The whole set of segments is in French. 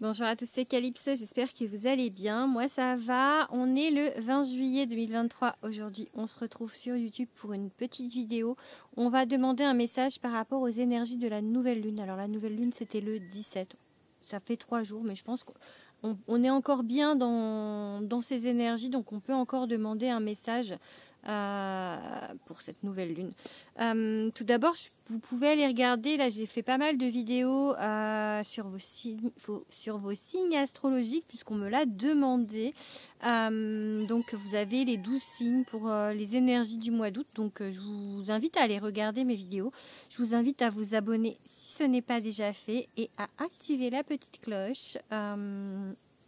Bonjour à tous, c'est Calypso, j'espère que vous allez bien. Moi ça va, on est le 20 juillet 2023 aujourd'hui. On se retrouve sur YouTube pour une petite vidéo. On va demander un message par rapport aux énergies de la nouvelle lune. Alors la nouvelle lune c'était le 17, ça fait 3 jours, mais je pense qu'on est encore bien dans ces énergies, donc on peut encore demander un message pour cette nouvelle lune. Tout d'abord, vous pouvez aller regarder, là j'ai fait pas mal de vidéos sur vos signes astrologiques puisqu'on me l'a demandé. Donc vous avez les 12 signes pour les énergies du mois d'août, donc je vous invite à aller regarder mes vidéos. Je vous invite à vous abonner si ce n'est pas déjà fait et à activer la petite cloche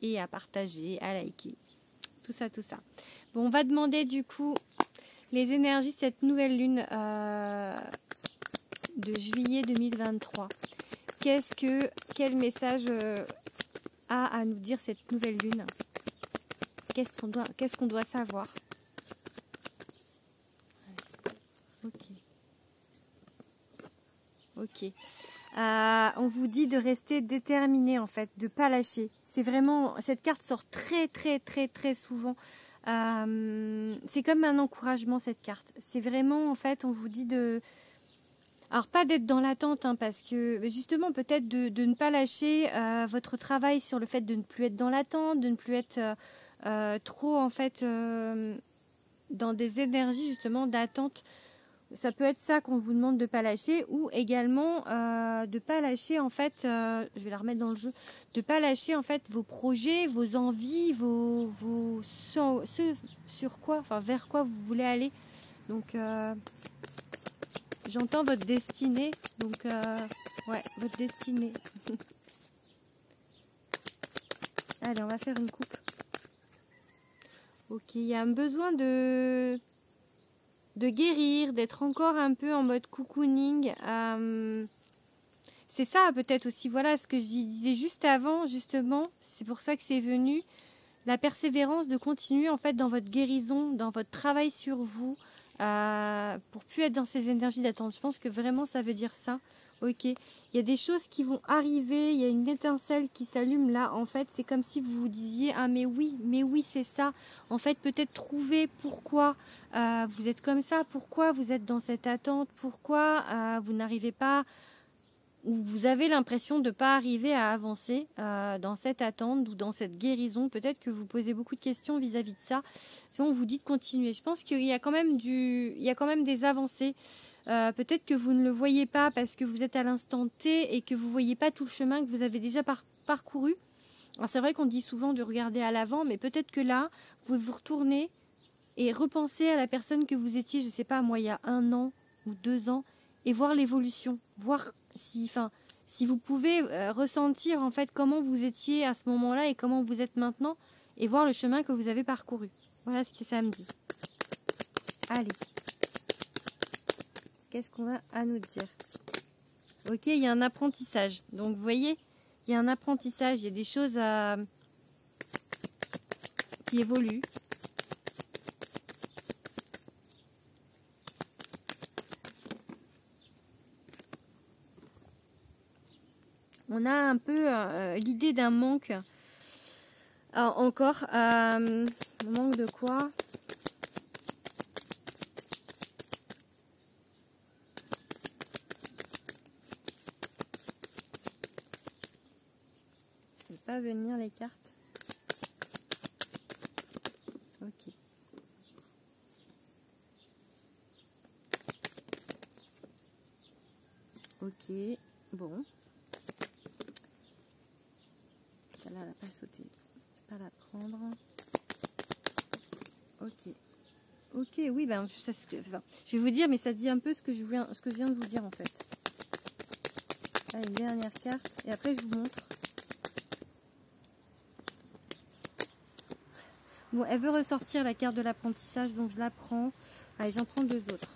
et à partager, à liker, tout ça. Bon, on va demander du coup les énergies de cette nouvelle lune de juillet 2023. Quel message a à nous dire cette nouvelle lune? Qu'est-ce qu'on doit savoir? Ok. On vous dit de rester déterminé en fait, de pas lâcher. C'est vraiment, cette carte sort très souvent. C'est comme un encouragement cette carte. C'est vraiment en fait, on vous dit de, alors pas d'être dans l'attente, hein, parce que justement peut-être de ne pas lâcher votre travail sur le fait de ne plus être dans l'attente, de ne plus être trop en fait dans des énergies justement d'attente. Ça peut être ça qu'on vous demande de ne pas lâcher, ou également de ne pas lâcher en fait, je vais la remettre dans le jeu, de ne pas lâcher en fait vos projets, vos envies, ce sur quoi, enfin vers quoi vous voulez aller. Donc j'entends votre destinée, donc ouais, votre destinée. Allez, on va faire une coupe. Ok, il y a un besoin de guérir, d'être encore un peu en mode cocooning. C'est ça peut-être aussi, voilà ce que je disais juste avant, justement, c'est pour ça que c'est venu. La persévérance de continuer en fait dans votre guérison, dans votre travail sur vous, pour plus être dans ces énergies d'attente. Je pense que vraiment ça veut dire ça. Ok, il y a des choses qui vont arriver, il y a une étincelle qui s'allume là. En fait, c'est comme si vous vous disiez ah mais oui c'est ça. En fait, peut-être trouver pourquoi vous êtes comme ça, pourquoi vous êtes dans cette attente, pourquoi vous n'arrivez pas, ou vous avez l'impression de ne pas arriver à avancer dans cette attente ou dans cette guérison. Peut-être que vous posez beaucoup de questions vis-à-vis de ça. Sinon, on vous dit de continuer. Je pense qu'il y a quand même des avancées. Peut-être que vous ne le voyez pas parce que vous êtes à l'instant T et que vous ne voyez pas tout le chemin que vous avez déjà parcouru. Alors c'est vrai qu'on dit souvent de regarder à l'avant, mais peut-être que là, vous pouvez vous retourner et repenser à la personne que vous étiez, je ne sais pas moi, il y a 1 an ou 2 ans, et voir l'évolution, voir si vous pouvez ressentir en fait comment vous étiez à ce moment-là et comment vous êtes maintenant, et voir le chemin que vous avez parcouru. Voilà ce que ça me dit. Allez. Qu'est-ce qu'on a à nous dire? Ok, il y a un apprentissage. Donc vous voyez, il y a un apprentissage, il y a des choses qui évoluent. On a un peu l'idée d'un manque. Encore, manque de quoi? Je ne vais pas venir les cartes. Ok. Ok, bon. Celle-là, elle n'a pas sauté. Je ne vais pas la prendre. Ok. Ok, oui, ben, je vais vous dire, mais ça dit un peu ce que je viens de vous dire en fait. Allez, une dernière carte, et après je vous montre. Bon, elle veut ressortir la carte de l'apprentissage, donc je la prends. Allez, j'en prends 2 autres.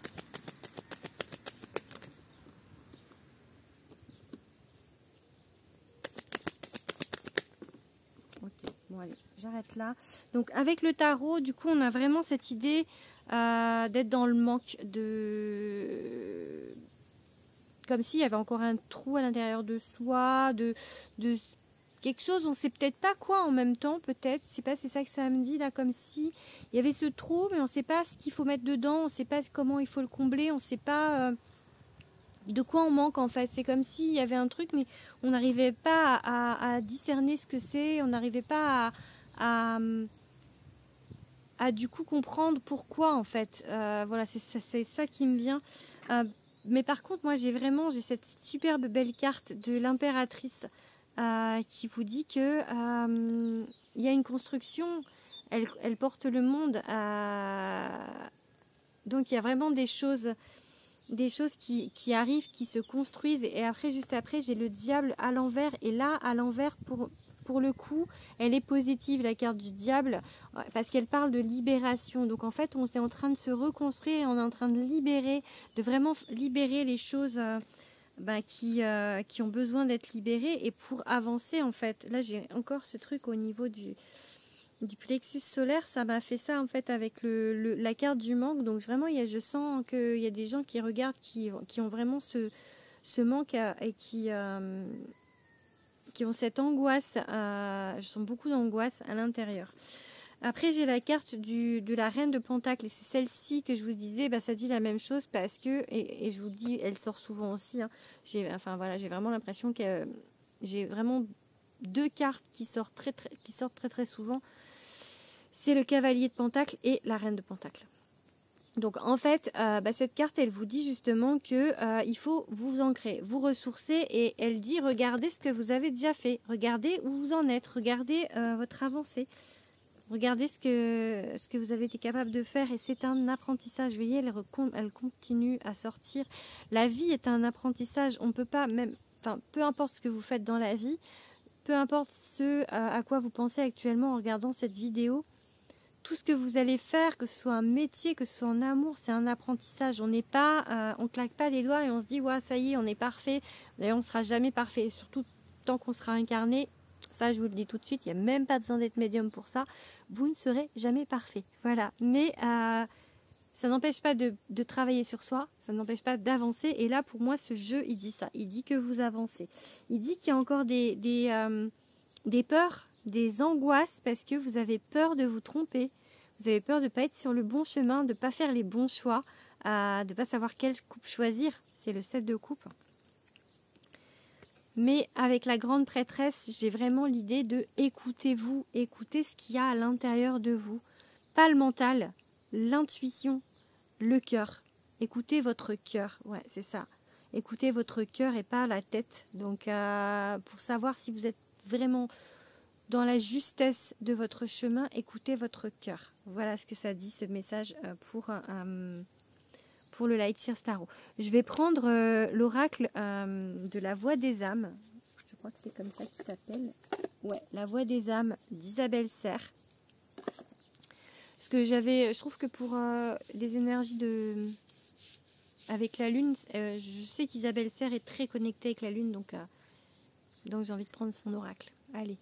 Ok, bon allez, j'arrête là. Donc avec le tarot, du coup, on a vraiment cette idée d'être dans le manque, comme s'il y avait encore un trou à l'intérieur de soi, quelque chose, on sait peut-être pas quoi en même temps, peut-être. Je sais pas, c'est ça que ça me dit là, comme si il y avait ce trou, mais on sait pas ce qu'il faut mettre dedans, on sait pas comment il faut le combler, on sait pas de quoi on manque en fait. C'est comme s'il y avait un truc, mais on n'arrivait pas à discerner ce que c'est, on n'arrivait pas à du coup comprendre pourquoi en fait. Voilà, c'est ça qui me vient. Mais par contre, moi j'ai cette superbe belle carte de l'impératrice qui vous dit que il y a une construction, elle porte le monde. Donc il y a vraiment des choses qui arrivent, qui se construisent. Et après, juste après, j'ai le diable à l'envers. Et là, à l'envers, pour le coup, elle est positive, la carte du diable, parce qu'elle parle de libération. Donc en fait, on est en train de se reconstruire et on est en train de libérer, de vraiment libérer les choses qui ont besoin d'être libérées. Et pour avancer, en fait, là, j'ai encore ce truc au niveau du plexus solaire, ça m'a fait ça en fait avec la carte du manque. Donc vraiment, je sens qu'il y a des gens qui regardent, qui ont vraiment ce manque et qui ont cette angoisse. Je sens beaucoup d'angoisse à l'intérieur. Après, j'ai la carte de la reine de Pentacle et c'est celle-ci que je vous disais. Ça dit la même chose parce que, et je vous dis, elle sort souvent aussi. Hein, j'ai vraiment l'impression que j'ai vraiment deux cartes qui sortent très souvent. C'est le cavalier de Pentacle et la reine de Pentacle. Donc en fait, cette carte, elle vous dit justement que il faut vous ancrer, vous ressourcer, et elle dit regardez ce que vous avez déjà fait, regardez où vous en êtes, regardez votre avancée, regardez ce que vous avez été capable de faire, et c'est un apprentissage. Vous voyez, elle continue à sortir. La vie est un apprentissage. On ne peut pas peu importe ce que vous faites dans la vie, peu importe ce à quoi vous pensez actuellement en regardant cette vidéo. Tout ce que vous allez faire, que ce soit un métier, que ce soit en amour, c'est un apprentissage. On claque pas des doigts et on se dit ouais, ça y est, on est parfait. D'ailleurs, on ne sera jamais parfait. Surtout tant qu'on sera incarné. Ça, je vous le dis tout de suite, il n'y a même pas besoin d'être médium pour ça. Vous ne serez jamais parfait. Voilà. Mais ça n'empêche pas de travailler sur soi. Ça n'empêche pas d'avancer. Et là, pour moi, ce jeu, il dit ça. Il dit que vous avancez. Il dit qu'il y a encore des peurs, des angoisses, parce que vous avez peur de vous tromper. Vous avez peur de ne pas être sur le bon chemin, de ne pas faire les bons choix, de ne pas savoir quelle coupe choisir. C'est le 7 de coupe. Mais avec la grande prêtresse, j'ai vraiment l'idée de écoutez-vous, écoutez ce qu'il y a à l'intérieur de vous. Pas le mental, l'intuition, le cœur. Écoutez votre cœur, ouais, c'est ça. Écoutez votre cœur et pas la tête. Donc, pour savoir si vous êtes vraiment dans la justesse de votre chemin, écoutez votre cœur. Voilà ce que ça dit, ce message pour le Light Seer Tarot. Je vais prendre l'oracle de la Voix des âmes. Je crois que c'est comme ça qu'il s'appelle. Ouais, la Voix des âmes d'Isabelle Serre. Parce que je trouve que pour les énergies avec la lune, je sais qu'Isabelle Serre est très connectée avec la lune, donc j'ai envie de prendre son oracle. Allez.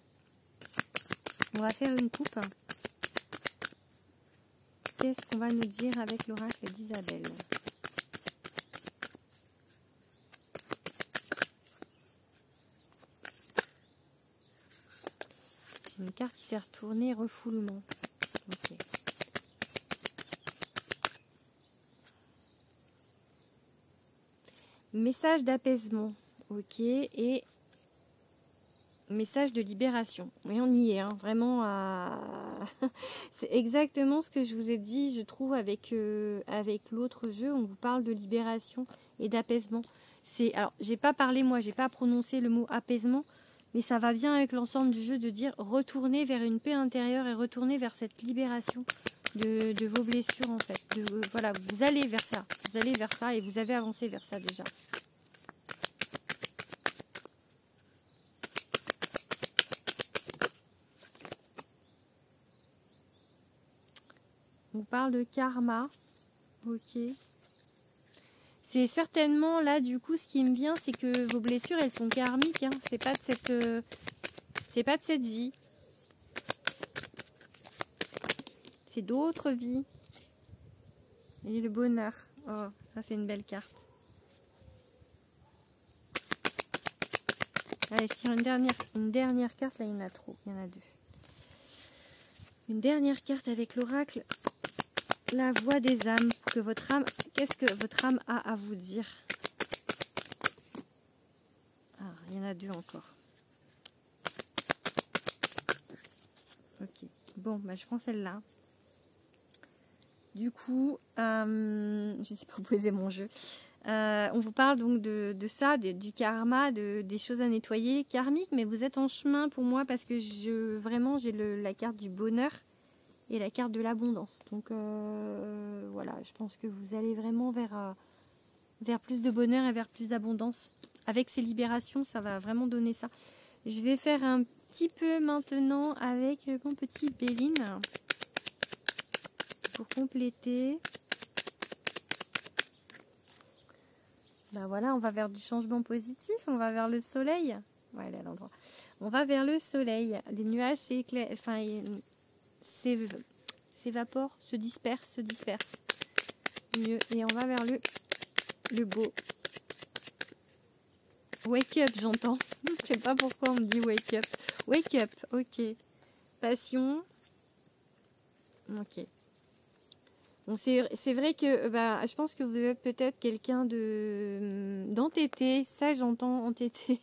On va faire une coupe. Qu'est-ce qu'on va nous dire avec l'oracle d'Isabelle? J'ai une carte qui s'est retournée, refoulement. Ok. Message d'apaisement. Ok. Et message de libération. Et on y est, hein, vraiment. C'est exactement ce que je vous ai dit, je trouve, avec l'autre jeu. On vous parle de libération et d'apaisement. Alors, j'ai pas parlé, moi, j'ai pas prononcé le mot apaisement, mais ça va bien avec l'ensemble du jeu de dire retournez vers une paix intérieure et retournez vers cette libération de vos blessures, en fait. Voilà, vous allez vers ça. Vous allez vers ça et vous avez avancé vers ça déjà. On parle de karma. Ok. C'est certainement là, du coup, ce qui me vient, c'est que vos blessures, elles sont karmiques. Hein. C'est pas de cette vie. C'est d'autres vies. Et le bonheur. Oh, ça, c'est une belle carte. Allez, je tire une dernière carte. Là, il y en a trop. Il y en a deux. Une dernière carte avec l'oracle. La voix des âmes. Pour que votre âme... Qu'est-ce que votre âme a à vous dire? Ah, il y en a deux encore. Ok. Bon, bah, je prends celle-là. Du coup, je ne sais pas poser mon jeu. On vous parle donc de ça, du karma, des choses à nettoyer, karmique, mais vous êtes en chemin pour moi parce que vraiment j'ai la carte du bonheur et la carte de l'abondance. Donc voilà, je pense que vous allez vraiment vers plus de bonheur et vers plus d'abondance. Avec ces libérations, ça va vraiment donner ça. Je vais faire un petit peu maintenant avec mon petit Béline pour compléter. Ben voilà, on va vers du changement positif, on va vers le soleil. Ouais, elle est à l'endroit. On va vers le soleil. Les nuages s'évaporent, se dispersent. Mieux. Et on va vers le beau. Wake up, j'entends. Je sais pas pourquoi on me dit wake up. Wake up, ok. Passion. Ok. Donc c'est vrai que je pense que vous êtes peut-être quelqu'un d'entêté. Ça, j'entends entêté.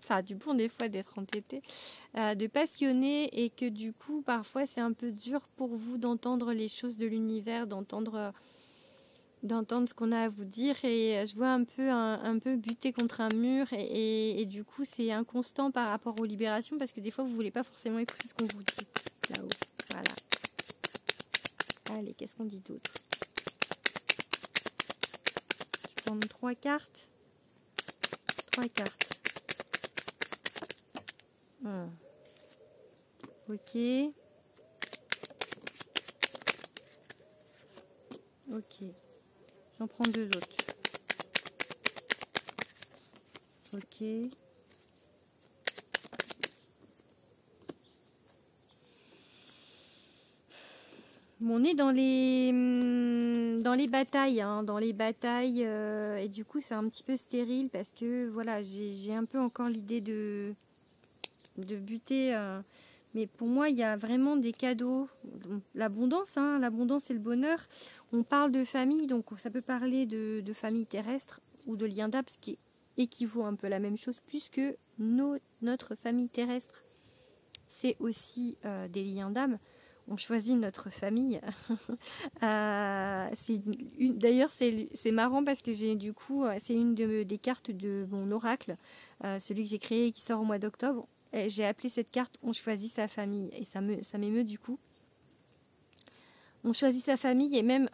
Ça a du bon des fois d'être entêté. De passionné et que du coup, parfois, c'est un peu dur pour vous d'entendre les choses de l'univers, d'entendre ce qu'on a à vous dire. Et je vois un peu buter contre un mur. Et du coup, c'est inconstant par rapport aux libérations parce que des fois, vous ne voulez pas forcément écouter ce qu'on vous dit là-haut. Voilà. Allez, qu'est-ce qu'on dit d'autre? Je prends 3 cartes. 3 cartes. Ok. Ok. J'en prends 2 autres. Ok. Bon, on est dans les batailles, hein, et du coup c'est un petit peu stérile parce que voilà, j'ai un peu encore l'idée de buter, mais pour moi il y a vraiment des cadeaux, l'abondance, hein, l'abondance et le bonheur. On parle de famille, donc ça peut parler de famille terrestre ou de lien d'âme, ce qui équivaut un peu à la même chose puisque notre famille terrestre c'est aussi des liens d'âme. On choisit notre famille. D'ailleurs, c'est marrant parce que j'ai du coup, c'est une des cartes de mon oracle, celui que j'ai créé et qui sort au mois d'octobre. J'ai appelé cette carte "On choisit sa famille" et ça m'émeut du coup. On choisit sa famille et même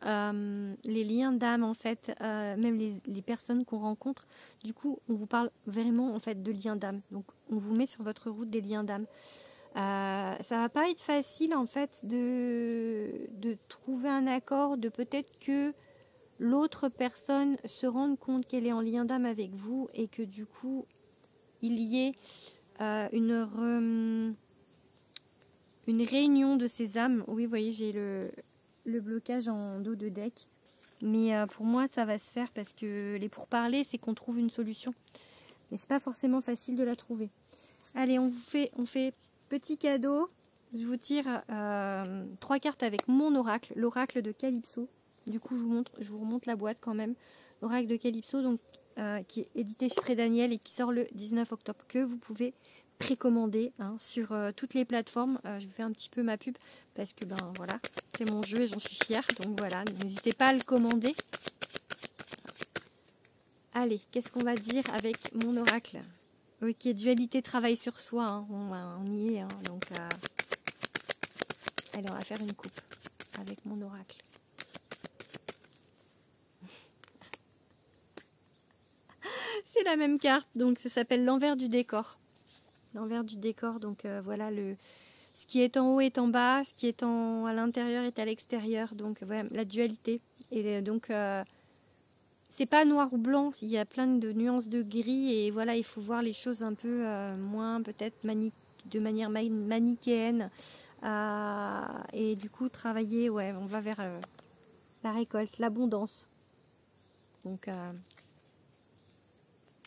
les liens d'âme en fait, même les personnes qu'on rencontre. Du coup, on vous parle vraiment en fait de liens d'âme. Donc, on vous met sur votre route des liens d'âme. Ça va pas être facile en fait de trouver un accord, de peut-être que l'autre personne se rende compte qu'elle est en lien d'âme avec vous et que du coup il y ait une réunion de ces âmes. Oui, vous voyez, j'ai le blocage en dos de deck, mais pour moi ça va se faire parce que les pourparlers c'est qu'on trouve une solution, mais c'est pas forcément facile de la trouver. Allez, on fait petit cadeau. Je vous tire 3 cartes avec mon oracle, l'oracle de Calypso. Du coup, je vous remonte la boîte quand même. L'oracle de Calypso, donc, qui est édité chez Très Daniel et qui sort le 19 octobre, que vous pouvez précommander sur toutes les plateformes. Je vous fais un petit peu ma pub parce que voilà, c'est mon jeu et j'en suis fière. Donc voilà, n'hésitez pas à le commander. Allez, qu'est-ce qu'on va dire avec mon oracle? Ok, dualité, travail sur soi, hein. On y est, hein. Donc allez, on va faire une coupe avec mon oracle. C'est la même carte, donc ça s'appelle l'envers du décor. L'envers du décor, donc voilà, ce qui est en haut est en bas, ce qui est à l'intérieur est à l'extérieur, donc voilà, la dualité. Et donc c'est pas noir ou blanc, il y a plein de nuances de gris et voilà, il faut voir les choses un peu moins peut-être de manière manichéenne et du coup travailler, on va vers la récolte, l'abondance. Donc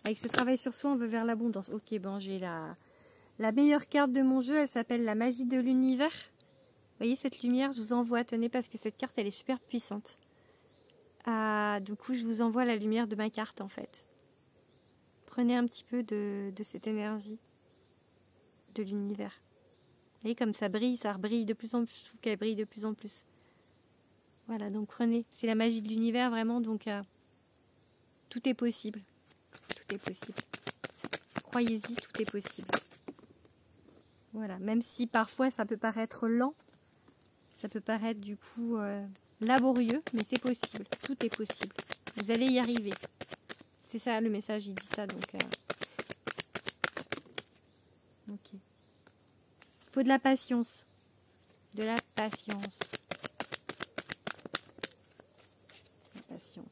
Avec ce travail sur soi, on veut vers l'abondance. Ok, bon, j'ai la meilleure carte de mon jeu. Elle s'appelle la magie de l'univers. Vous voyez cette lumière? Je vous envoie, tenez, parce que cette carte, elle est super puissante. Du coup, je vous envoie la lumière de ma carte, en fait. Prenez un petit peu de cette énergie de l'univers. Vous voyez, comme ça brille de plus en plus. Je trouve qu'elle brille de plus en plus. Voilà, donc prenez. C'est la magie de l'univers, vraiment. Donc, tout est possible. Tout est possible. Croyez-y, tout est possible. Voilà, même si parfois ça peut paraître lent, ça peut paraître du coup laborieux, mais c'est possible. Tout est possible. Vous allez y arriver. C'est ça le message, il dit ça. Donc, ok. Il faut de la patience. De la patience. La patience.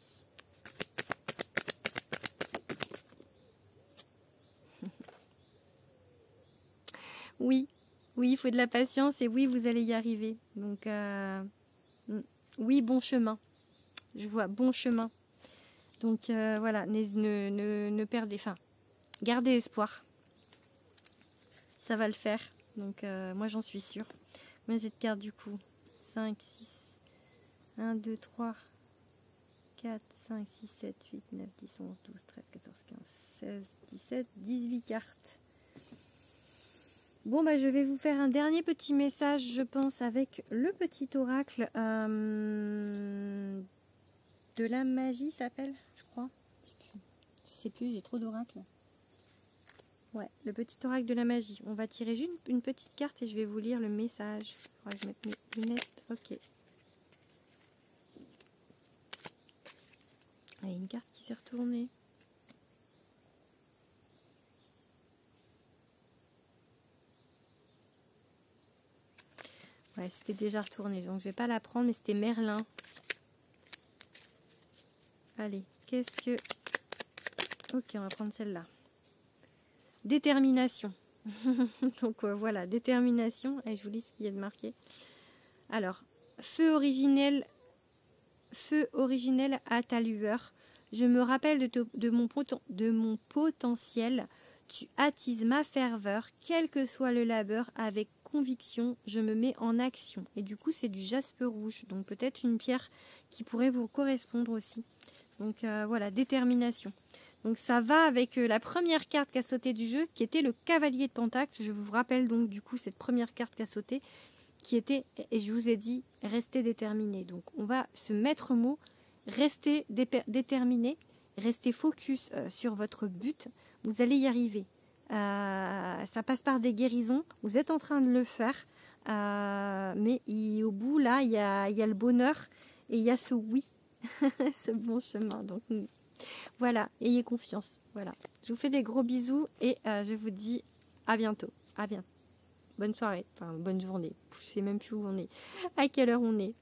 Oui, oui, il faut de la patience et oui, vous allez y arriver. Donc, oui, bon chemin. Je vois, bon chemin. Donc, voilà, ne perdez, enfin, gardez espoir. Ça va le faire. Donc, moi, j'en suis sûre. Moi, j'ai de cartes du coup. 5, 6, 1, 2, 3, 4, 5, 6, 7, 8, 9, 10, 11, 12, 13, 14, 15, 16, 17, 18 cartes. Bon, bah, je vais vous faire un dernier petit message, je pense, avec le petit oracle de la magie, s'appelle, je crois. Je sais plus, j'ai trop d'oracles. Ouais, le petit oracle de la magie. On va tirer juste une petite carte et je vais vous lire le message. Il faudra que je mette mes lunettes. Ok. Il y a une carte qui s'est retournée. Ouais, c'était déjà retourné, donc je vais pas la prendre, mais c'était Merlin. Allez, qu'est-ce que... Ok, on va prendre celle-là. Détermination. Donc voilà, détermination. Et je vous lis ce qu'il y a de marqué. Alors, feu originel à ta lueur. Je me rappelle de mon potentiel. Tu attises ma ferveur, quel que soit le labeur, avec conviction, je me mets en action. Et du coup, c'est du jaspe rouge. Donc peut-être une pierre qui pourrait vous correspondre aussi. Donc voilà, détermination. Donc ça va avec la première carte qui a sauté du jeu, qui était le cavalier de Pentacle. Je vous rappelle donc du coup cette première carte qui a sauté, qui était, et je vous ai dit, restez déterminé. Donc on va se mettre mot, restez déterminé, restez focus sur votre but, vous allez y arriver. Ça passe par des guérisons, vous êtes en train de le faire, mais au bout là, il y a le bonheur et il y a ce oui, ce bon chemin. Donc voilà, ayez confiance. Voilà. Je vous fais des gros bisous et je vous dis à bientôt. À bientôt. Bonne soirée, enfin bonne journée. Je sais même plus où on est, à quelle heure on est.